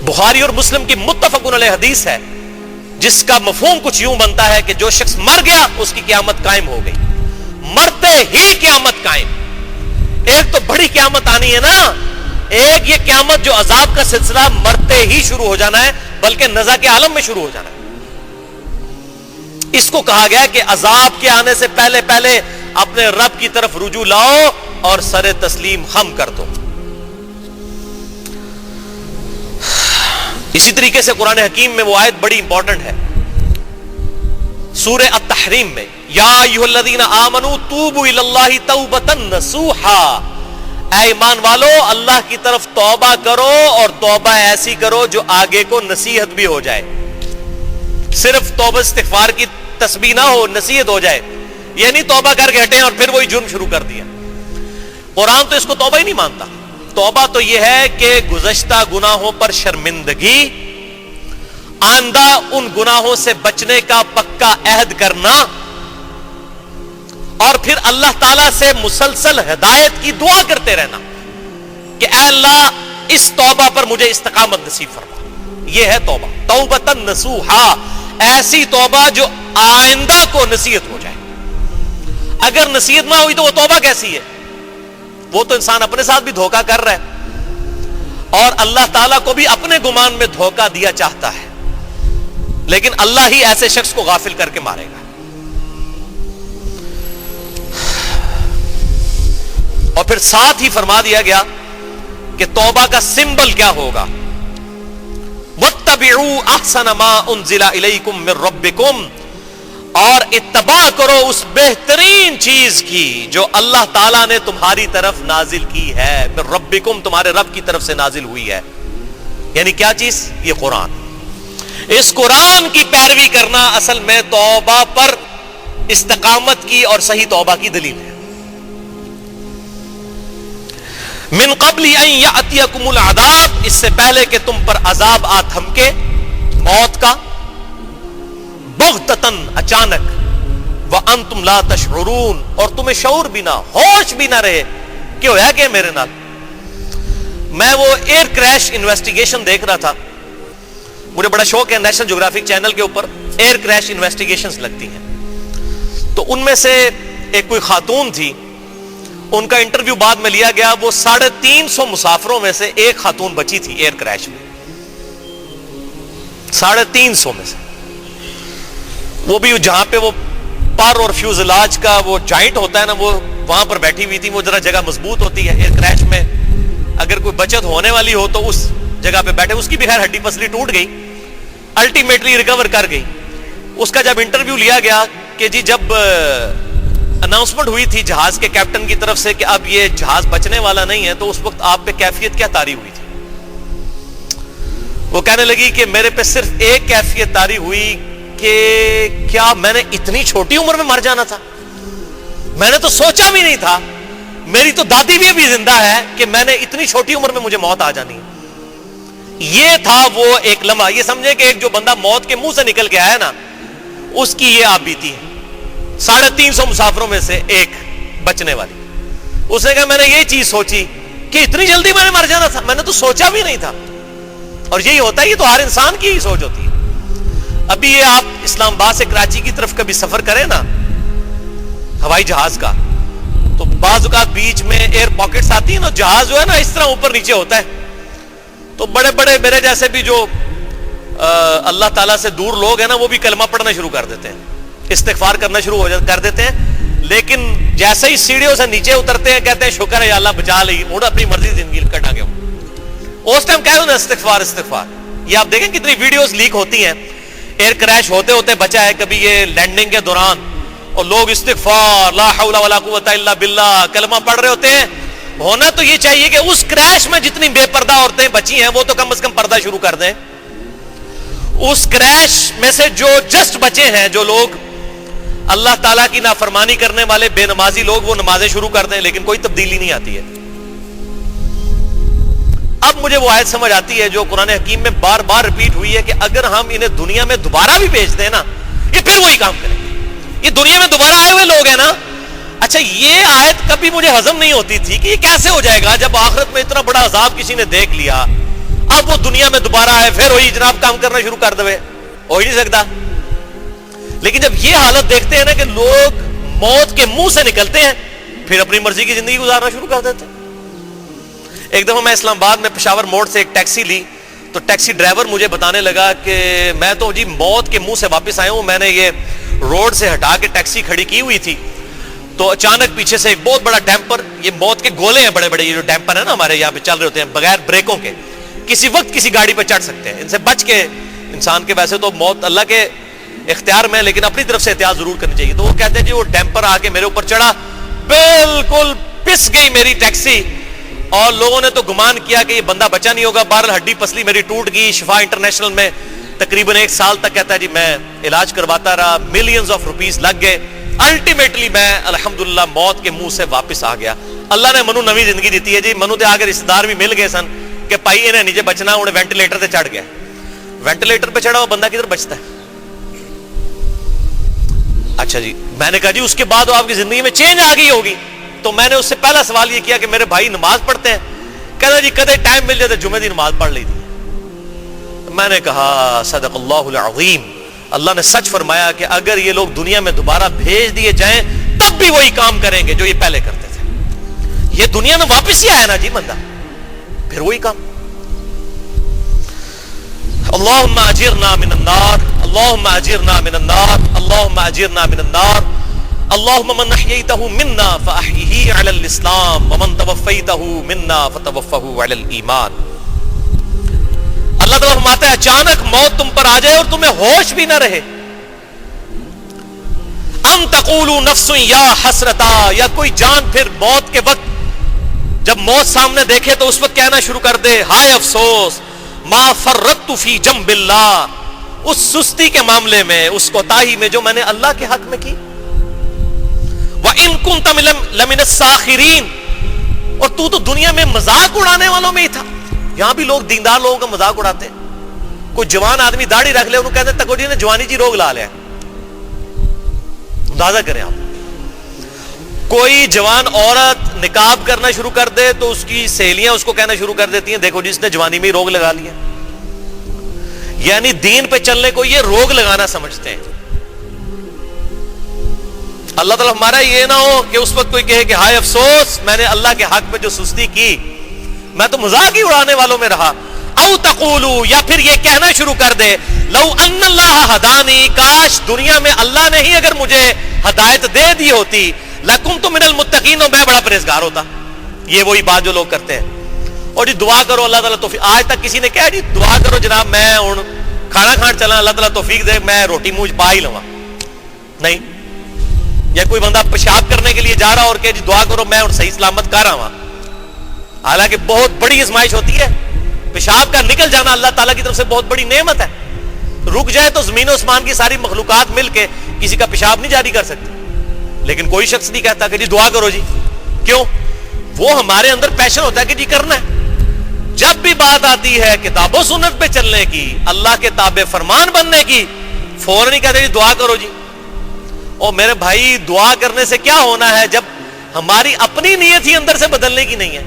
بخاری اور مسلم کی متفقن علیہ حدیث ہے جس کا مفہوم کچھ یوں بنتا ہے کہ جو شخص مر گیا اس کی قیامت قائم ہو گئی، مرتے ہی قیامت قائم۔ ایک تو بڑی قیامت آنی ہے نا، ایک یہ قیامت جو عذاب کا سلسلہ مرتے ہی شروع ہو جانا ہے، بلکہ نزع کے عالم میں شروع ہو جانا ہے۔ اس کو کہا گیا کہ عذاب کے آنے سے پہلے پہلے اپنے رب کی طرف رجوع لاؤ اور سر تسلیم خم کر دو۔ اسی طریقے سے قرآن حکیم میں وہ آیت بڑی امپورٹنٹ ہے، سورہ التحریم میں، یا ایھا الذین آمنوا توبوا الی اللہ توبۃ نصوحا، اے ایمان والو اللہ کی طرف توبہ کرو، اور توبہ ایسی کرو جو آگے کو نصیحت بھی ہو جائے۔ صرف توبہ استغفار کی تسبیح نہ ہو، نصیحت ہو جائے، یعنی توبہ کر کے ہٹیں اور پھر وہی جرم شروع کر دیا۔ قرآن تو اس کو توبہ ہی نہیں مانتا۔ توبہ تو یہ ہے کہ گزشتہ گناہوں پر شرمندگی، آئندہ ان گناہوں سے بچنے کا پکا عہد کرنا، اور پھر اللہ تعالیٰ سے مسلسل ہدایت کی دعا کرتے رہنا کہ اے اللہ اس توبہ پر مجھے استقامت نصیب فرما۔ یہ ہے توبہ، توبۃ نصوحا، ایسی توبہ جو آئندہ کو نصیحت ہو جائے۔ اگر نصیحت نہ ہوئی تو وہ توبہ کیسی ہے؟ وہ تو انسان اپنے ساتھ بھی دھوکہ کر رہا ہے، اور اللہ تعالیٰ کو بھی اپنے گمان میں دھوکہ دیا چاہتا ہے، لیکن اللہ ہی ایسے شخص کو غافل کر کے مارے گا۔ اور پھر ساتھ ہی فرما دیا گیا کہ توبہ کا سمبل کیا ہوگا، وَاتَّبِعُوا أَحْسَنَ مَا أُنزِلَ إِلَيْكُم مِّن رَّبِّكُمْ، اور اتباع کرو اس بہترین چیز کی جو اللہ تعالیٰ نے تمہاری طرف نازل کی ہے، من ربکم، تمہارے رب کی طرف سے نازل ہوئی ہے۔ یعنی کیا چیز؟ یہ قرآن۔ اس قرآن کی پیروی کرنا اصل میں توبہ پر استقامت کی اور صحیح توبہ کی دلیل ہے۔ من قبل ان یأتیکم العذاب، اس سے پہلے کہ تم پر عذاب آ تھمکے، موت کا، بغتتاً، اچانک، وانتم لا تشعرون، اور تمہیں شعور بھی نہ، ہوش بھی نہ رہے کہ ہوا کہ میرے نال۔ میں وہ ایئر کریش انویسٹیگیشن دیکھ رہا تھا، مجھے بڑا شوق ہے، نیشنل جغرافک چینل کے اوپر ایئر کریش انویسٹیگیشنز لگتی ہیں، تو ان میں سے ایک کوئی خاتون تھی، ان کا انٹرویو بعد میں لیا گیا، وہ 350 مسافروں میں سے ایک خاتون بچی تھی ایئر کریش میں، 350 میں سے، وہ بھی جہاں پہ وہ پر اور فیوزلاج کا وہ جوائنٹ ہوتا ہے نا، وہ وہاں پر بیٹھی ہوئی تھی۔ وہ ذرا جگہ مضبوط ہوتی ہے ایئر کریش میں، اگر کوئی بچت ہونے والی ہو تو اس جگہ پہ بیٹھے، اس کی بھی خیر ہڈی پسلی ٹوٹ گئی، الٹیمیٹلی ریکور کر گئی۔ اس کا جب انٹرویو لیا گیا کہ جی جب اناؤنسمنٹ ہوئی تھی جہاز کے کیپٹن کی طرف سے کہ اب یہ جہاز بچنے والا نہیں ہے، تو اس وقت آپ پہ کیفیت کیا طاری ہوئی تھی؟ وہ کہنے لگی کہ میرے پہ صرف ایک کیفیت طاری ہوئی کہ کیا میں نے اتنی چھوٹی عمر میں مر جانا تھا؟ میں نے تو سوچا بھی نہیں تھا، میری تو دادی بھی ابھی زندہ ہے کہ میں نے اتنی چھوٹی عمر میں مجھے موت آ جانی ہے۔ یہ تھا وہ ایک لمحہ، یہ سمجھے کہ ایک جو بندہ موت کے منہ سے نکل کے آیا نا، اس کی یہ آپ بیتی ہے۔ 350 مسافروں میں سے ایک بچنے والی، اس نے کہا میں نے یہ چیز سوچی کہ اتنی جلدی میں نے مر جانا تھا، میں نے تو سوچا بھی نہیں تھا۔ اور یہی ہوتا ہے، یہ تو ہر انسان کی ہی سوچ ہوتی ہے۔ ابھی یہ آپ اسلام آباد سے کراچی کی طرف کبھی سفر کریں نا ہوائی جہاز کا، تو بعض اوقات بیچ میں ایئر پاکٹس آتی ہیں نا، جہاز جو ہے نا اس طرح اوپر نیچے ہوتا ہے، تو بڑے بڑے میرے جیسے بھی جو اللہ تعالیٰ سے دور لوگ ہیں نا، وہ بھی کلمہ پڑھنا شروع کر دیتے ہیں، استغفار کرنا شروع کر دیتے ہیں، لیکن جیسے ہی سیڑھیوں سے نیچے اترتے ہیں کہتے ہیں شکر ہے یا اللہ بچا لی، اور اپنی مرضی زندگی کٹا گیا۔ اس ٹائم کہہ دو نا استغفار استغفار۔ یہ آپ دیکھیں کتنی ویڈیوز لیک ہوتی ہیں، ایئر کریش ہوتے ہوتے بچا ہے کبھی یہ لینڈنگ کے دوران، اور لوگ استغفار لا حول ولا قوت الا باللہ کلمہ پڑھ رہے ہوتے ہیں۔ ہونا تو یہ چاہیے کہ اس کریش میں جتنی بے پردہ عورتیں بچی ہیں وہ تو کم از کم پردہ شروع کر دیں۔ اس کریش میں سے جو جسٹ بچے ہیں، جو لوگ اللہ تعالیٰ کی نافرمانی کرنے والے بے نمازی لوگ، وہ نمازیں شروع کر دیں، لیکن کوئی تبدیلی نہیں آتی ہے۔ اب مجھے وہ آیت سمجھ آتی ہے جو قرآن حکیم میں بار بار ریپیٹ ہوئی ہے کہ اگر ہم انہیں دنیا میں دوبارہ بھی بھیج دیں نا، یہ پھر وہی کام کریں گے۔ یہ دنیا میں دوبارہ آئے ہوئے لوگ ہیں نا۔ اچھا، یہ آیت کبھی مجھے ہضم نہیں ہوتی تھی کہ یہ کیسے ہو جائے گا جب آخرت میں اتنا بڑا عذاب کسی نے دیکھ لیا، اب اب وہ دنیا میں دوبارہ آئے پھر وہی جناب کام کرنا شروع کر دے, ہو ہی نہیں سکتا. لیکن جب یہ حالت دیکھتے ہیں نا کہ لوگ موت کے منہ سے نکلتے ہیں, پھر اپنی مرضی کی زندگی گزارنا شروع کر دیتے ہیں. ایک دفعہ میں اسلام آباد میں پشاور موڑ سے ایک ٹیکسی لی, تو ٹیکسی ڈرائیور مجھے بتانے لگا کہ میں تو جی موت کے منہ سے واپس آیا ہوں, میں نے یہ روڈ سے ہٹا کے ٹیکسی کھڑی کی ہوئی تھی, تو اچانک پیچھے سے ایک بہت بڑا ڈیمپر, یہ موت کے گولے ہیں بڑے بڑے, یہ جو ڈیمپر ہے نا ہمارے یہاں پہ چل رہے ہوتے ہیں بغیر بریکوں کے, کسی وقت کسی گاڑی پہ چڑھ سکتے ہیں, ان سے بچ کے انسان کے, ویسے تو موت اللہ کے اختیار میں, لیکن اپنی طرف سے احتیاط ضرور کرنی چاہیے. تو وہ کہتے ہیں جی وہ ڈیمپر آ کے میرے اوپر چڑھا, بالکل پس گئی میری ٹیکسی, اور لوگوں نے تو گمان کیا کہ یہ بندہ بچا نہیں ہوگا. بہرحال ہڈی پسلی میری ٹوٹ گئی. شفا انٹرنیشنل میں تقریباً 1 سال تک کہتا ہے جی میں علاج کرواتا رہا, ملینز آف روپیز لگ گئے. الٹیمیٹلی میں الحمدللہ موت کے منہ سے واپس آ گیا. اللہ نے منو نوی زندگی دیتی ہے جی. منو تے آگے رشتہ دار بھی مل گئے سن کہ پائی انہیں نیچے بچنا, انہیں وینٹیلیٹر تے چڑھ گیا. وینٹیلیٹر پہ چڑھا ہوا بندہ کدھر بچتا ہے؟ اچھا جی, میں نے کہا جی اس کے بعد آپ کی زندگی میں چینج آ گئی ہوگی. تو میں نے اس سے پہلا سوال یہ کیا کہ میرے بھائی نماز پڑھتے ہیں؟ کہتا جی کدے ٹائم مل جاتا جمعے دی نماز پڑھ لی تھی. میں نے کہا صدق اللہ العظیم, اللہ نے سچ فرمایا کہ اگر یہ لوگ دنیا میں دوبارہ بھیج دیے جائیں تب بھی وہی کام کریں گے جو یہ پہلے کرتے تھے. یہ دنیا میں واپس ہی آیا نا جی بندہ, پھر وہی کام. اللہم اجرنا من النار, اللہم اجرنا من النار, اللہم اجرنا من النار. اللہم من احییتہ منا فاحیہ علی الاسلام ومن توفیتہ منا فتوفہ علی الایمان. اللہ تعالیٰ فرماتا ہے اچانک موت تم پر آ جائے اور تمہیں ہوش بھی نہ رہے. ان تقولوا نفس یا حسرتا, یا کوئی جان پھر موت کے وقت جب موت سامنے دیکھے تو اس وقت کہنا شروع کر دے ہائے افسوس, ما فرطت فی جنب اللہ, اس سستی کے معاملے میں, اس کوتاہی میں جو میں نے اللہ کے حق میں کی. وَإِن كُنْتَ لَمِنَ السَّاخِرِينَ, اور تو دنیا میں مذاق اڑانے والوں میں ہی تھا. یہاں بھی لوگ دیندار لوگوں کا مذاق اڑاتے ہیں. کوئی جوان آدمی داڑھی رکھ لے انہوں کہتے ہیں تکو جی نے جوانی جی روگ لا لیا. اندازہ کریں آپ, کوئی جوان عورت نقاب کرنا شروع کر دے تو اس کی سہیلیاں اس کو کہنا شروع کر دیتی ہیں دیکھو جی اس نے جوانی میں ہی روگ لگا لیا. یعنی دین پہ چلنے کو یہ روگ لگانا سمجھتے ہیں. اللہ تعالیٰ ہمارا یہ نہ ہو کہ اس وقت کوئی کہے کہ ہائے افسوس میں نے اللہ کے حق پہ جو سستی کی, میں تو مذاق ہی اڑانے والوں میں رہا. او تقولو, یا پھر یہ کہنا شروع کر دے لو ان اللہ ہدانی, کاش دنیا میں اللہ نے ہی اگر مجھے ہدایت دے دی ہوتی, لکنت من المتقین, میں بڑا پرہیزگار ہوتا. یہ وہی بات جو لوگ کرتے ہیں. اور جی دعا کرو اللہ تعالیٰ توفیق, آج تک کسی نے کہا جی دعا کرو جناب میں ہوں کھانا کھان چلا اللہ تعالیٰ توفیق دے میں روٹی منہ پا ہی لواں؟ نہیں. یا کوئی بندہ پیشاب کرنے کے لیے جا رہا اور کہ جی دعا کرو میں صحیح سلامت کر رہا ہوں, حالانکہ بہت بڑی آزمائش ہوتی ہے. پیشاب کا نکل جانا اللہ تعالیٰ کی طرف سے بہت بڑی نعمت ہے. رک جائے تو زمین و آسمان کی ساری مخلوقات مل کے کسی کا پیشاب نہیں جاری کر سکتی, لیکن کوئی شخص نہیں کہتا کہ جی دعا کرو جی. کیوں؟ وہ ہمارے اندر پیشن ہوتا ہے کہ جی کرنا ہے. جب بھی بات آتی ہے کتاب و سنت پہ چلنے کی, اللہ کے تابع فرمان بننے کی, فوراً نہیں کہتے جی دعا کرو جی. اور میرے بھائی دعا کرنے سے کیا ہونا ہے جب ہماری اپنی نیت ہی اندر سے بدلنے کی نہیں ہے,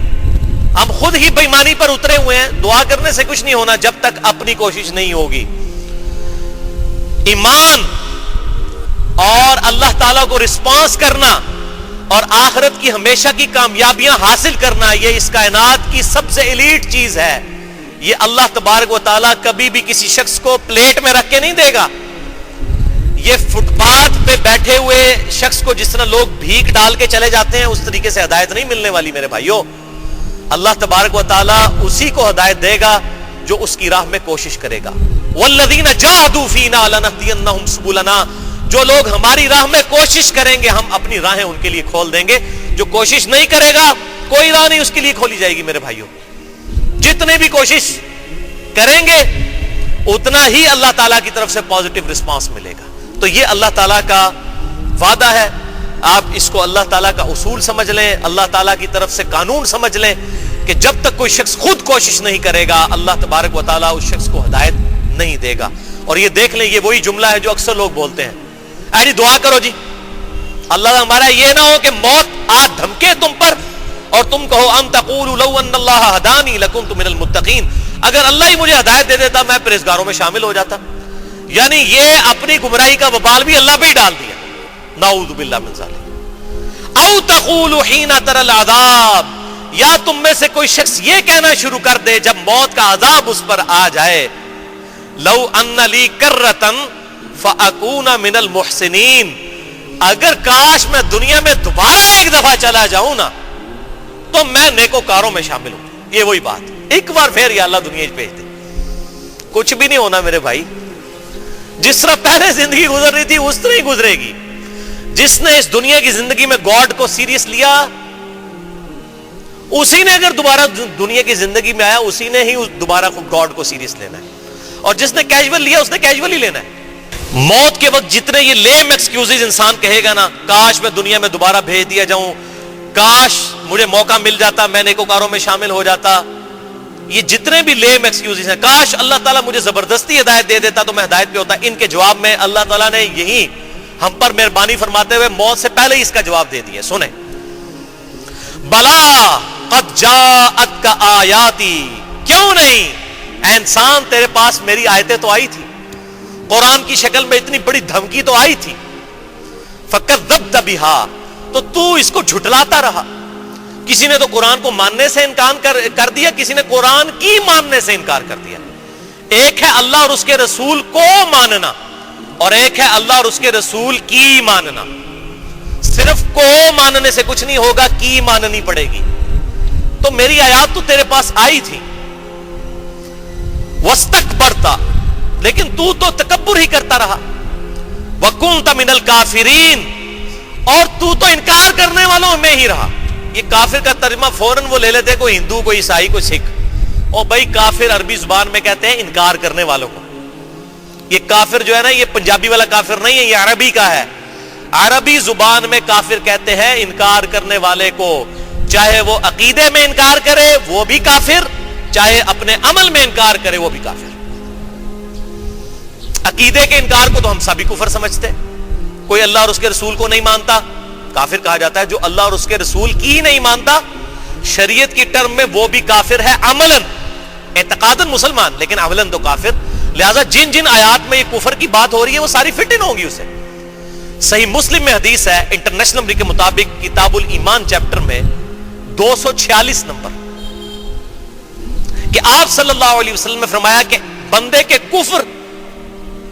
ہم خود ہی بےایمانی پر اترے ہوئے ہیں. دعا کرنے سے کچھ نہیں ہونا جب تک اپنی کوشش نہیں ہوگی. ایمان اور اللہ تعالیٰ کو رسپانس کرنا اور آخرت کی ہمیشہ کی کامیابیاں حاصل کرنا, یہ اس کائنات کی سب سے ایلیٹ چیز ہے. یہ اللہ تبارک و تعالیٰ کبھی بھی کسی شخص کو پلیٹ میں رکھ کے نہیں دے گا. یہ فٹ پاتھ پہ بیٹھے ہوئے شخص کو جس طرح لوگ بھیک ڈال کے چلے جاتے ہیں اس طریقے سے ہدایت نہیں ملنے والی میرے بھائیوں. اللہ تبارک و تعالیٰ اسی کو ہدایت دے گا جو اس کی راہ میں کوشش کرے گا. والذین جاہدوا فینا لنہدینہم سبلنا, جو لوگ ہماری راہ میں کوشش کریں گے ہم اپنی راہیں ان کے لیے کھول دیں گے. جو کوشش نہیں کرے گا کوئی راہ نہیں اس کے لیے کھولی جائے گی میرے بھائیوں. جتنے بھی کوشش کریں گے اتنا ہی اللہ تعالیٰ کی طرف سے پازیٹیو رسپانس ملے گا. تو یہ اللہ تعالیٰ کا وعدہ ہے. آپ اس کو اللہ تعالیٰ کا اصول سمجھ لیں, اللہ تعالیٰ کی طرف سے قانون سمجھ لیں کہ جب تک کوئی شخص خود کوشش نہیں کرے گا اللہ تبارک و تعالیٰ اس شخص کو ہدایت نہیں دے گا. اور یہ دیکھ لیں یہ وہی جملہ ہے جو اکثر لوگ بولتے ہیں, اے جی دعا کرو جی. اللہ ہمارا یہ نہ ہو کہ موت آ دھمکے تم پر اور تم کہو ام تقولوا لو ان اللہ ہدانی لکنت من المتقین, اگر اللہ ہی مجھے ہدایت دے دیتا میں پرہیزگاروں میں شامل ہو جاتا. یعنی یہ اپنی گمراہی کا وبال بھی اللہ پہ ہی ڈال دیا. نعوذ باللہ من ذالک. او تقول حین تری العذاب, یا تم میں سے کوئی شخص یہ کہنا شروع کر دے جب موت کا عذاب اس پر آ جائے, لو ان لی کرۃ فاکون من المحسنین, اگر کاش میں دنیا میں دوبارہ ایک دفعہ چلا جاؤں نا تو میں نیکوکاروں میں شامل ہوں. یہ وہی بات, ایک بار پھر یا اللہ دنیا بھیج دے. کچھ بھی نہیں ہونا میرے بھائی, جس طرح پہلے زندگی گزر رہی تھی اس طرح ہی گزرے گی. جس نے اس دنیا کی زندگی میں گاڈ کو سیریس لیا اسی نے اگر دوبارہ دنیا کی زندگی میں آیا اسی نے ہی دوبارہ گاڈ کو سیریس لینا ہے, اور جس نے کیجول لیا اس نے کیجول ہی لینا ہے. موت کے وقت جتنے یہ لیم ایکسکیوزز انسان کہے گا نا, کاش میں دنیا میں دوبارہ بھیج دیا جاؤں, کاش مجھے موقع مل جاتا میں نیکوکاروں میں شامل ہو جاتا, یہ جتنے بھی لیم ایکسکیوزز ہیں, کاش اللہ تعالیٰ مجھے زبردستی ہدایت دے دیتا تو میں ہدایت پہ ہوتا, ان کے جواب میں اللہ تعالیٰ نے یہی ہم پر مہربانی فرماتے ہوئے موت سے پہلے ہی اس کا جواب دے دیا. سنیں, بلا قد جاءتک آیاتی, کیوں نہیں اے انسان تیرے پاس میری آیتیں تو آئی تھی, قرآن کی شکل میں اتنی بڑی دھمکی تو آئی تھی. فکذبت بہا, تو اس کو جھٹلاتا رہا. کسی نے تو قرآن کو ماننے سے انکار کر دیا, کسی نے قرآن کی ماننے سے انکار کر دیا. ایک ہے اللہ اور اس کے رسول کو ماننا, اور ایک ہے اللہ اور اس کے رسول کی ماننا. صرف کو ماننے سے کچھ نہیں ہوگا, کی ماننی پڑے گی. تو میری آیات تو تیرے پاس آئی تھی, واستکبرتا, لیکن تو تکبر ہی کرتا رہا. وکنت من الکافرین, اور تو انکار کرنے والوں میں ہی رہا. یہ کافر کا ترجمہ فوراً وہ لے لیتے, کوئی ہندو, کوئی عیسائی, کوئی سکھ. اور بھائی کافر عربی زبان میں کہتے ہیں انکار کرنے والوں کو. یہ کافر جو ہے نا, یہ پنجابی والا کافر نہیں ہے, یہ عربی کا ہے. عربی زبان میں کافر کہتے ہیں انکار کرنے والے کو, چاہے وہ عقیدے میں انکار کرے وہ بھی کافر, چاہے اپنے عمل میں انکار کرے وہ بھی کافر. عقیدے کے انکار کو تو ہم سبھی کفر سمجھتے. کوئی اللہ اور اس کے رسول کو نہیں مانتا کافر کہا جاتا ہے, جو اللہ اور اس کے رسول کی نہیں مانتا شریعت کی ٹرم میں وہ بھی کافر ہے. عملاً اعتقاداً مسلمان لیکن عملاً تو کافر. لہذا جن جن آیات میں یہ کفر کی بات ہو رہی ہے وہ ساری فٹ ان ہوگی اسے. صحیح مسلم میں حدیث ہے انٹرنیشنل نمبر کے مطابق کتاب الایمان چیپٹر میں 246 نمبر, کہ آپ صلی اللہ علیہ وسلم نے فرمایا کہ بندے کے کفر,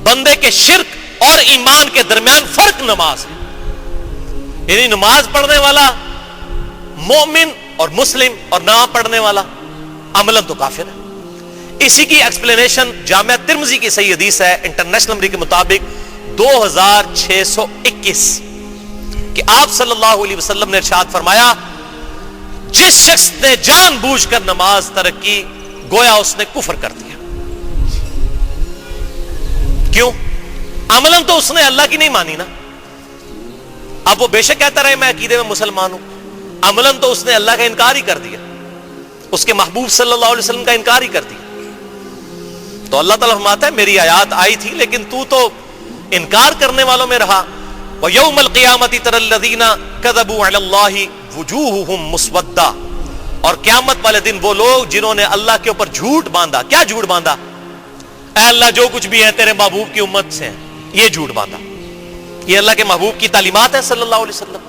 بندے کے شرک اور ایمان کے درمیان فرق نماز ہے. یعنی نماز پڑھنے والا مومن اور مسلم, اور نہ پڑھنے والا عملاً تو کافر ہے. اسی کی ایکسپلینیشن جامعہ ترمذی کی صحیح حدیث ہے انٹرنیشنل نمبر کے مطابق 2621, کہ آپ صلی اللہ علیہ وسلم نے ارشاد فرمایا جس شخص نے جان بوجھ کر نماز ترک کی گویا اس نے کفر کر دیا. کیوں؟ عملاً تو اس نے اللہ کی نہیں مانی نا. اب وہ بے شک کہتا رہے میں عقیدے میں مسلمان ہوں, عملاً تو اس نے اللہ کا انکار ہی کر دیا, اس کے محبوب صلی اللہ علیہ وسلم کا انکار ہی کر دیا. تو اللہ تعالیٰ فرماتا ہے میری آیات آئی تھی لیکن تو انکار کرنے والوں میں رہا. وَيَوْمَ الْقِيَامَةِ تَرَى الَّذِينَ كَذَبُوا عَلَى اللَّهِ وُجُوهُهُمْ مُسْوَدَّةٌ, اور قیامت والے دن وہ لوگ جنہوں نے اللہ کے اوپر جھوٹ باندھا. کیا جھوٹ باندھا؟ اے اللہ جو کچھ بھی ہے تیرے محبوب کی امت سے ہیں, یہ جھوٹ باندھا. یہ اللہ کے محبوب کی تعلیمات ہے صلی اللہ علیہ وسلم.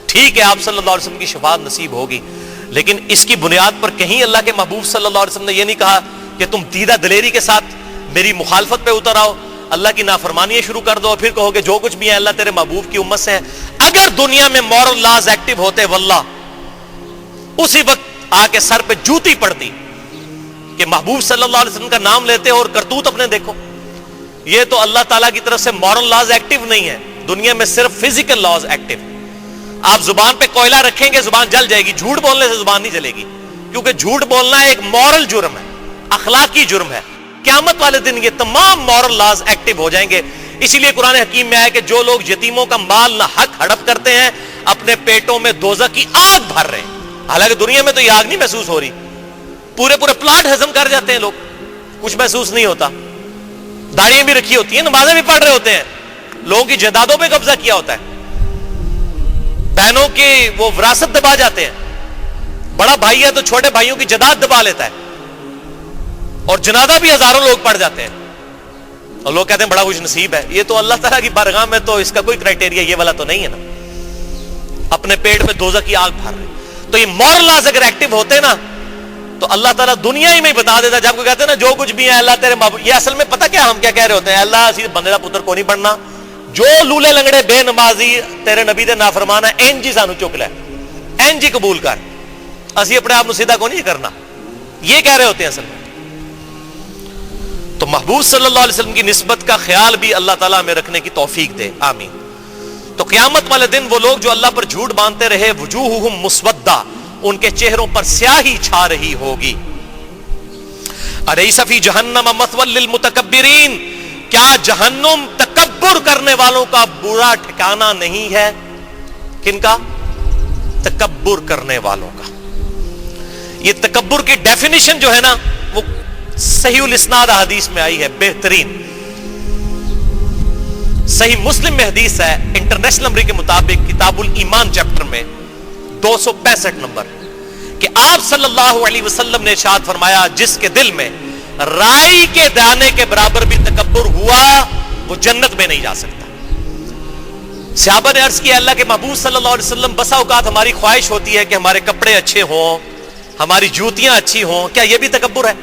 ٹھیک ہے آپ صلی اللہ علیہ وسلم کی شفاعت نصیب ہوگی, لیکن اس کی بنیاد پر کہیں اللہ کے محبوب صلی اللہ علیہ وسلم نے یہ نہیں کہا کہ تم دیدہ دلیری کے ساتھ میری مخالفت پہ اتر آؤ, اللہ کی نافرمانیاں شروع کر دو, اور پھر کہو کہ جو کچھ بھی ہے اللہ تیرے محبوب کی امت سے ہے. اگر دنیا میں مورل لاز ایکٹیو ہوتے واللہ اسی وقت آ کے سر پہ جوتی پڑتی کہ محبوب صلی اللہ علیہ وسلم کا نام لیتے اور کرتوت اپنے دیکھو. یہ تو اللہ تعالیٰ کی طرف سے مورل لاز ایکٹیو نہیں ہے, دنیا میں صرف فزیکل لاز ایکٹیو. آپ زبان پہ کوئلہ رکھیں گے زبان جل جائے گی, جھوٹ بولنے سے زبان نہیں جلے گی, کیونکہ جھوٹ بولنا ایک مورل جرم ہے, اخلاقی جرم ہے. قیامت والے دن یہ تمام مورل لاز ایکٹیو ہو جائیں گے. اسی لیے قرآن حکیم میں ہے کہ جو لوگ یتیموں کا مال نہ حق ہڑپ کرتے ہیں اپنے پیٹوں میں دوزخ کی آگ بھر رہے ہیں. حالانکہ دنیا میں تو یہ آگ نہیں محسوس ہو رہی, پورے پلاٹ ہضم کر جاتے ہیں لوگ, کچھ محسوس نہیں ہوتا. داڑیاں بھی رکھی ہوتی ہیں, نمازیں بھی پڑھ رہے ہوتے ہیں, لوگوں کی جائیدادوں پہ قبضہ کیا ہوتا ہے, بہنوں کی وہ وراثت دبا جاتے ہیں, بڑا بھائی ہے تو چھوٹے بھائیوں کی جائیداد دبا لیتا ہے. اور جنازہ بھی ہزاروں لوگ پڑھ جاتے ہیں اور لوگ کہتے ہیں بڑا خوش نصیب ہے. یہ تو اللہ تعالیٰ کی بارگاہ میں تو اس کا کوئی کرائٹیریا یہ والا تو نہیں ہے نا. اپنے پیٹ میں دوزخ کی آگ بھر رہے. تو یہ مورل لاز اگر ایکٹیو ہوتے نا تو اللہ تعالیٰ دنیا ہی میں بتا دیتا. جب کو کہتے ہیں نا جو کچھ بھی ہے اللہ تیرے محبوب, یہ اصل میں پتہ کیا ہم کیا کہہ رہے ہوتے ہیں, اللہ اسی بندے دا پتر کو نہیں بننا, جو لولے لنگڑے بے نمازی تیرے نبی دے نافرمان ہے این جی سانو چک لے, این جی قبول کر, اسی اپنے آپ سیدھا کو نہیں کرنا, یہ کہہ رہے ہوتے ہیں اصل میں. تو محبوب صلی اللہ علیہ وسلم کی نسبت کا خیال بھی اللہ تعالیٰ ہمیں رکھنے کی توفیق دے, آمین. تو قیامت والے دن وہ لوگ جو اللہ پر جھوٹ باندھتے رہے, وجوہہم مسودہ, ان کے چہروں پر سیاہی چھا رہی ہوگی. الیس فی جہنم مثوی للمتکبرین, کیا جہنم تکبر کرنے والوں کا برا ٹھکانہ نہیں ہے؟ کن کا؟ تکبر کرنے والوں کا. یہ تکبر کی ڈیفینیشن جو ہے نا وہ صحیح الاسناد حدیث میں آئی ہے, بہترین. صحیح مسلم میں حدیث ہے انٹرنیشنل نمبر کے مطابق کتاب الایمان چیپٹر میں 265 نمبر, کہ آپ صلی اللہ علیہ وسلم نے ارشاد فرمایا جس کے دل میں رائی کے دانے کے برابر بھی تکبر ہوا وہ جنت میں نہیں جا سکتا. صحابہ نے عرض کیا اللہ کے محبوب صلی اللہ علیہ وسلم, بسا اوقات ہماری خواہش ہوتی ہے کہ ہمارے کپڑے اچھے ہوں, ہماری جوتیاں اچھی ہوں, کیا یہ بھی تکبر ہے؟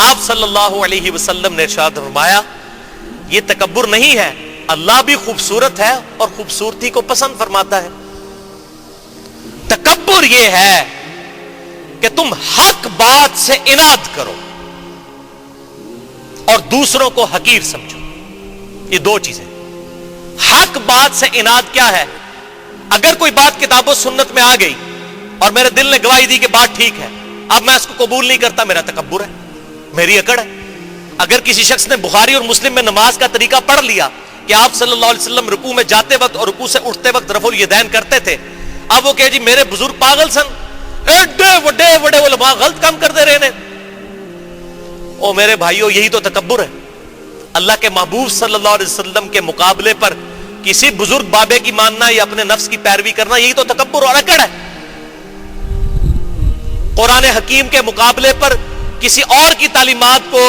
آپ صلی اللہ علیہ وسلم نے ارشاد فرمایا یہ تکبر نہیں ہے, اللہ بھی خوبصورت ہے اور خوبصورتی کو پسند فرماتا ہے. تکبر یہ ہے کہ تم حق بات سے اناد کرو اور دوسروں کو حقیر سمجھو. یہ دو چیزیں. حق بات سے اناد کیا ہے؟ اگر کوئی بات کتاب و سنت میں آ گئی اور میرے دل نے گواہی دی کہ بات ٹھیک ہے, اب میں اس کو قبول نہیں کرتا, میرا تکبر ہے, میری اکڑ ہے. اگر کسی شخص نے بخاری اور مسلم میں نماز کا طریقہ پڑھ لیا کہ آپ صلی اللہ علیہ وسلم رکوع میں جاتے وقت اور رکوع سے اٹھتے وقت رفع الیدین کرتے تھے, اب وہ کہ جی میرے بزرگ پاگل سن, ایڈے وڈے وڈے علماء غلط کام کرتے رہے نے. او میرے بھائیو, یہی تو تکبر ہے. اللہ کے محبوب صلی اللہ علیہ وسلم کے مقابلے پر کسی بزرگ بابے کی ماننا یا اپنے نفس کی پیروی کرنا, یہی تو تکبر اور اکڑ ہے. قرآن حکیم کے مقابلے پر کسی اور کی تعلیمات کو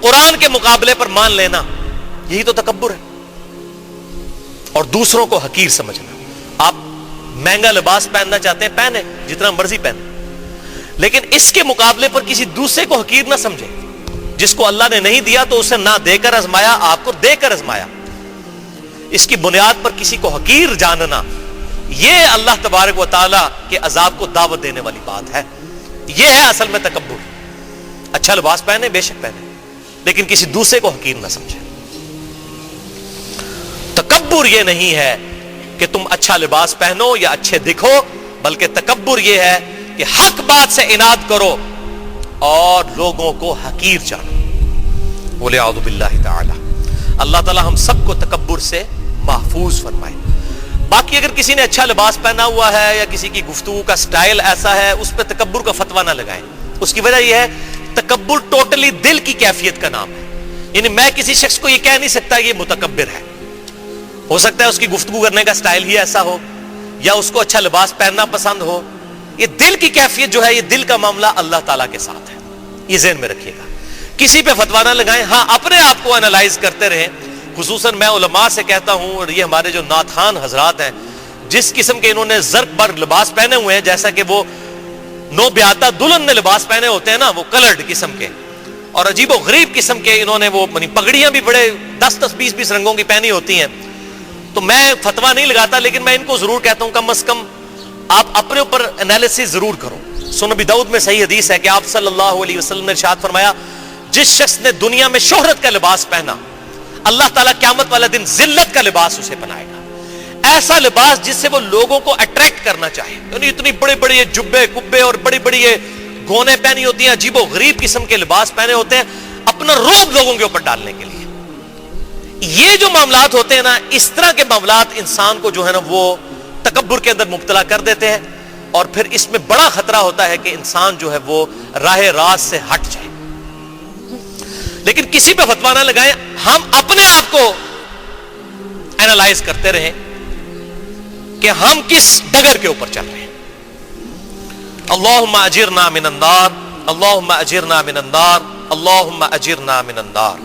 قرآن کے مقابلے پر مان لینا, یہی تو تکبر ہے. اور دوسروں کو حقیر سمجھنا. آپ مہنگا لباس پہننا چاہتے ہیں پہنے, جتنا مرضی پہنے, لیکن اس کے مقابلے پر کسی دوسرے کو حقیر نہ سمجھے. جس کو اللہ نے نہیں دیا تو اسے نہ دے کر آزمایا, آپ کو دے کر آزمایا. اس کی بنیاد پر کسی کو حقیر جاننا, یہ اللہ تبارک و تعالیٰ کے عذاب کو دعوت دینے والی بات ہے. یہ ہے اصل میں تکبر. اچھا لباس پہنے, بے شک پہنے, لیکن کسی دوسرے کو حقیر نہ سمجھے. تکبر یہ نہیں ہے کہ تم اچھا لباس پہنو یا اچھے دکھو, بلکہ تکبر یہ ہے کہ حق بات سے اناد کرو اور لوگوں کو حقیر جانو. وَلِعَوْذُ بِاللَّهِ تَعَالَى. اللہ تعالی ہم سب کو تکبر سے محفوظ فرمائے. باقی اگر کسی نے اچھا لباس پہنا ہوا ہے یا کسی کی گفتگو کا سٹائل ایسا ہے, اس پہ تکبر کا فتویٰ نہ لگائیں. اس کی وجہ یہ ہے تکبر ٹوٹلی دل کی کیفیت کا نام ہے. یعنی میں کسی شخص کو یہ کہہ نہیں سکتا یہ متکبر ہے. ہو سکتا ہے اس کی گفتگو کرنے کا سٹائل ہی ایسا ہو, یا اس کو اچھا لباس پہننا پسند ہو. یہ دل کی کیفیت جو ہے, یہ دل کا معاملہ اللہ تعالیٰ کے ساتھ ہے. یہ ذہن میں رکھیے گا. کسی پہ فتویٰ نہ لگائیں. ہاں اپنے آپ کو انالائز کرتے رہیں. خصوصاً میں علماء سے کہتا ہوں, اور یہ ہمارے جو ناتخوان حضرات ہیں, جس قسم کے انہوں نے زرق بر لباس پہنے ہوئے ہیں, جیسا کہ وہ نو بیاتا دلہن نے لباس پہنے ہوتے ہیں نا, وہ کلرڈ قسم کے اور عجیب و غریب قسم کے, انہوں نے وہ پگڑیاں بھی بڑے 10-10 20-20 رنگوں کی پہنی ہوتی ہیں. تو میں فتویٰ نہیں لگاتا, لیکن میں ان کو ضرور کہتا ہوں کم از کم آپ اپنے اوپر انالیسس ضرور کرو. سنن ابی داؤد میں صحیح حدیث ہے کہ آپ صلی اللہ علیہ وسلم نے ارشاد فرمایا جس شخص نے دنیا میں شہرت کا لباس پہنا, اللہ تعالیٰ قیامت والا دن ذلت کا لباس اسے پہنائے گا. ایسا لباس جس سے وہ لوگوں کو اٹریکٹ کرنا چاہے. یعنی اتنی بڑے بڑے یہ جبے کبے اور بڑی بڑی یہ گونے پہنی ہوتی ہیں, عجیب و غریب قسم کے لباس پہنے ہوتے ہیں, اپنا رعب لوگوں کے اوپر ڈالنے کے لیے. یہ جو معاملات ہوتے ہیں نا, اس طرح کے معاملات انسان کو جو ہے نا وہ تکبر کے اندر مبتلا کر دیتے ہیں, اور پھر اس میں بڑا خطرہ ہوتا ہے کہ انسان جو ہے وہ راہ راست سے ہٹ جائے. لیکن کسی پہ فتویٰ نہ لگائیں. ہم اپنے آپ کو اینالائز کرتے رہیں کہ ہم کس ڈگر کے اوپر چل رہے ہیں. اللہم اجرنا من النار, اللہم اجرنا من النار, اللہم اجرنا من النار.